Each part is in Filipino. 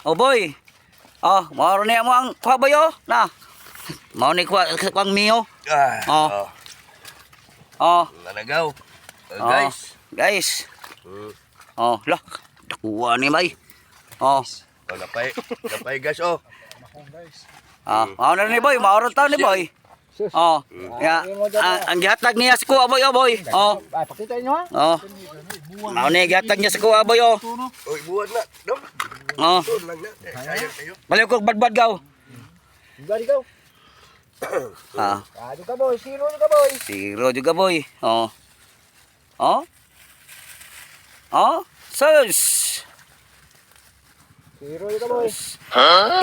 Oh boy. Oh, mao ni mo ang kuha boy oh. Na. Mao ni kuha pang mio. Oh. Oh. Nanagaw. Oh. Guys. Guys. Oh, lah. Dakuha ni bay. Oh. Oh, napay guys oh. Ah, mao na ni boy, mao ra ta ni boy. Oh. Ya, ang gihatag niya sa kuha boy oh boy. Oh. Pakita niyo ha. Oh. Mao ni gihatag niya sa kuha boy oh. Oy, buwan na. Dong. Oh. Lang na. Sayang kayo. Baliw ko badbad gaw. Gari go. Ah, Ado ka boy, sino ka boy? siguro juga boy. Oh. Oh. Oh. Sus. Sino ka boy?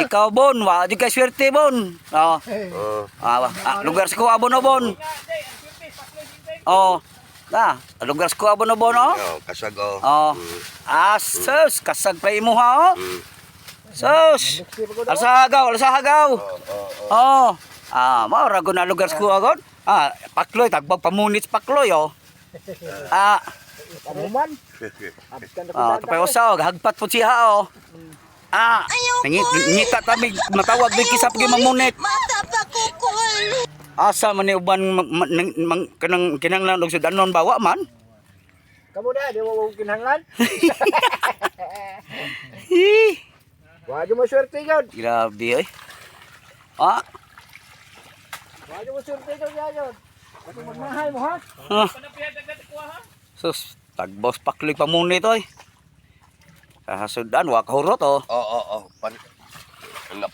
Ikaw bon, wa di ka swerte bon. Oh. Oh. Lugar sa kuha bon oh bon. Oh. Na, lugar sa kuha bon oh bon oh. Oh, kasag oh. Oh. Sus, kasag pa imo ha oh. Sus. Alsahagaw, alsahagaw. Oh. Ah, mao ra gud na lugar sa kuha gon. Ah, pakloy tagbag pamunit pakloy oh. Ah, Pamuman. Abskan na oh, tapay usaw, hagpat po siya oh. Ah, ngita tabi matawag di kisap gi mamunit. Asa man ni uban kanang kinanglan og sudanon bawa man. Kamu dah, dia mau kinahanglan. Hi, Wado mo swerte yun. grabe eh. Ah, Wado mo swerte yun yun. Kasi magmahal mo ha. ah. Sus, tagbos pakloy pamunit oy. Kahasudan wa kahurot oh. Oh. Napay